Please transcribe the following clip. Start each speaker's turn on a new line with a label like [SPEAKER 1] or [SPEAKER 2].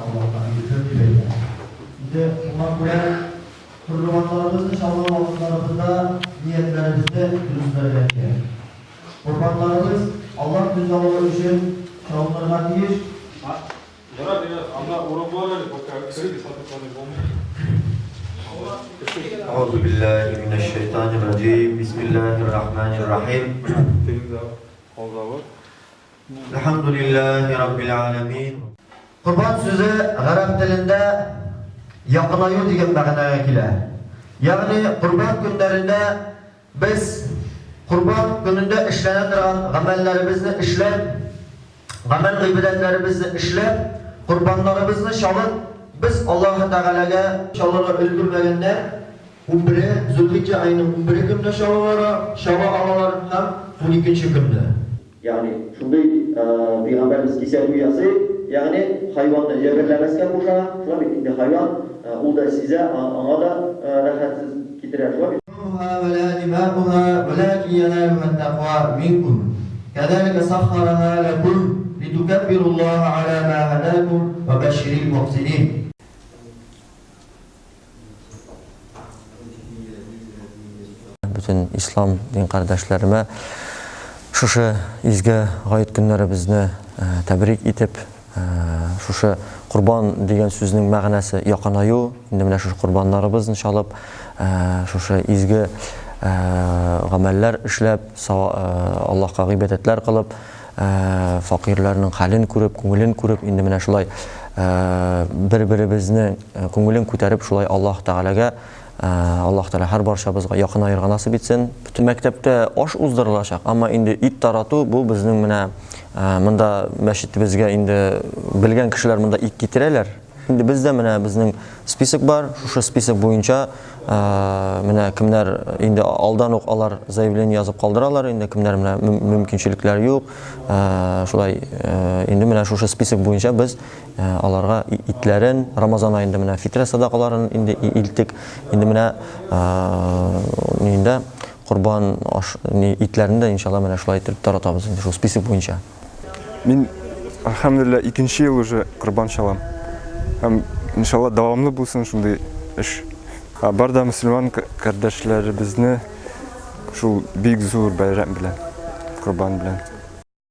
[SPEAKER 1] Allah'tan bir böyle. İşte bundan buraya kurbanlarımızın şalvar vakıflarımızda niyetlerimizde dürüstlerle kurbanlarımız Allah rızaları için şalvarlarına değil.
[SPEAKER 2] أعوذ بالله من الشيطان الرجيم بسم الله الرحمن الرحيم الحمد لله رب العالمين. Kurban sözü Arap dilinde yakınayı degan ma'noga kelar. Ya'ni kurban günlerinde biz kurban gününde işlenen amellerimizni ishlab, amel ibadetlerimizni ishlab, kurbanlarimizni shalib biz Alloh Taolaga shalala ulgurmaganda 11 Zulhijja ayining 11 kunida shalala ham 12 kunda. Yani shunday Peygamberimiz kesilib uyasi, yani hayvonni jabrlamasdan bo'sha, shuna bitdi hayvon u da size ona da rahatsiz ketirar shuna. ولا دماؤها ولكن ينالها التقوى منكم كذلك سخرها لكم لتكبروا الله على ما هداكم وبشر المحسنين.
[SPEAKER 3] Bütün İslam din kardeşlerime şuşa izge gayet günlerimizni tebrik etip şuşa kurban degan sözning ma'nosi yaqinayu. Endi mana shu qurbanlarimiz inşallah şuşa izge ameller ishlab Allohga ibodatlar qilib fakirlarning halini ko'rib, ko'nglini ko'rib, endi mana shulay bir-birimizni ko'nglini ko'tarib shulay Alloh Taolaga Allah Teala her barşamızga yakın ayırga nasip etsin. Bütün mektepte oş uzdarılacak ama indi it taratu bu bizning mina mında meşit bizga indi bilgen kişiler mında it getireler. Indi bizde mina bizning spisik var. Şu spisik boyunca mina kimler indi aldan ok alar zaявление yazıp kaldıralar. Indi kimler mina mümkünçilikler yok. Şulay indi mina şu spisik boyunca biz alarga itlerin Ramazan ayında mina fitre sadakaların indi iltik indi mina indi kurban itlerinde inşallah mina şulay taratamiz indi şu spisik boyunca.
[SPEAKER 4] Min elhamdülillah ikinci yıl уже kurban çalam. Hem inşallah devamlı bulsun şunday iş. Barda Müslüman kardeşlerimizni şu büyük zor bayram bilen, kurban bilen